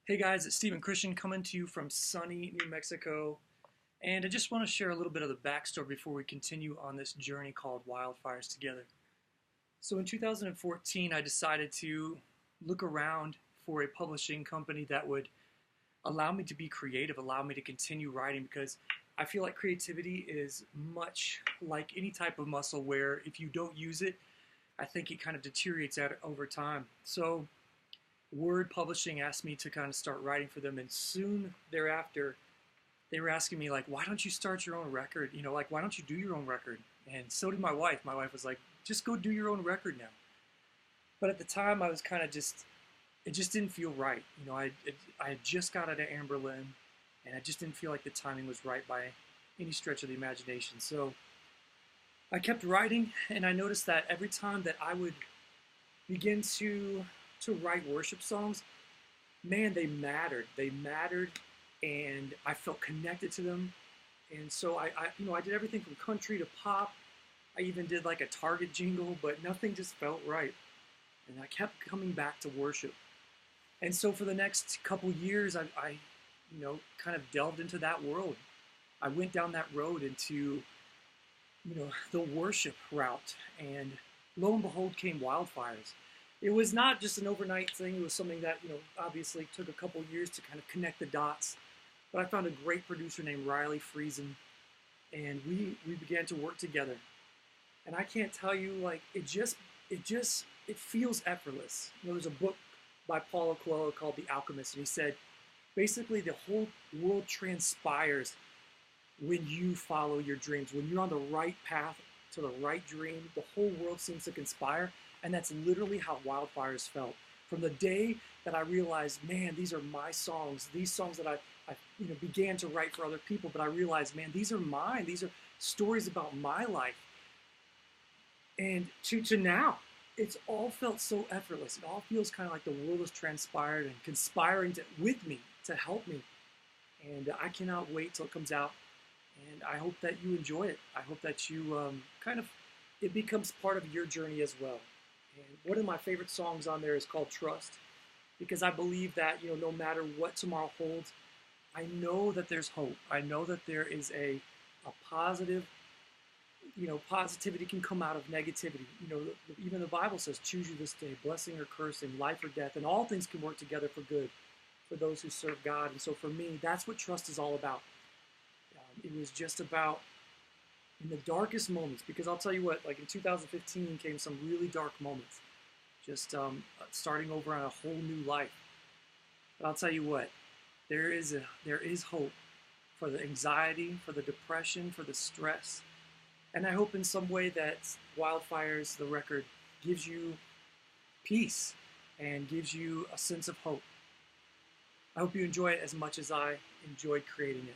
Hey guys, it's Stephen Christian coming to you from sunny New Mexico. And I just want to share a little bit of the backstory before we continue on this journey called Wildfires together. So in 2014, I decided to look around for a publishing company that would allow me to be creative, allow me to continue writing, because I feel like creativity is much like any type of muscle where if you don't use it, I think it kind of deteriorates over time. So Word Publishing asked me to kind of start writing for them, and soon thereafter, they were asking me like, "Why don't you start your own record? Like why don't you do your own record?" And so did my wife. My wife was like, "Just go do your own record now." But at the time, I was kind of just it just didn't feel right. I had just got out of Amberlin, and I just didn't feel like the timing was right by any stretch of the imagination. So I kept writing, and I noticed that every time that I would begin to write worship songs, man, they mattered. They mattered, and I felt connected to them. And so I did everything from country to pop. I even did like a Target jingle, but nothing just felt right. And I kept coming back to worship. And so for the next couple years, I kind of delved into that world. I went down that road into, the worship route, and lo and behold came Wildfires. It was not just an overnight thing. It was something that, obviously took a couple years to kind of connect the dots. But I found a great producer named Riley Friesen, and we began to work together. And I can't tell you, like, it feels effortless. There's a book by Paulo Coelho called The Alchemist, and he said, basically the whole world transpires when you follow your dreams. When you're on the right path to the right dream, the whole world seems to conspire. And that's literally how Wildfires felt. From the day that I realized, man, these are my songs, these songs that I began to write for other people, but I realized, man, these are mine. These are stories about my life. And to now, it's all felt so effortless. It all feels kind of like the world has transpired and conspiring with me to help me. And I cannot wait till it comes out. And I hope that you enjoy it. I hope that you it becomes part of your journey as well. And one of my favorite songs on there is called Trust, because I believe that, no matter what tomorrow holds, I know that there's hope. I know that there is a positive, positivity can come out of negativity. Even the Bible says, choose you this day, blessing or cursing, life or death, and all things can work together for good for those who serve God. And so for me, that's what trust is all about. It was just about in the darkest moments, because I'll tell you what, like in 2015 came some really dark moments, just starting over on a whole new life. But I'll tell you what, there is hope for the anxiety, for the depression, for the stress. And I hope in some way that Wildfires, the record, gives you peace and gives you a sense of hope. I hope you enjoy it as much as I enjoyed creating it.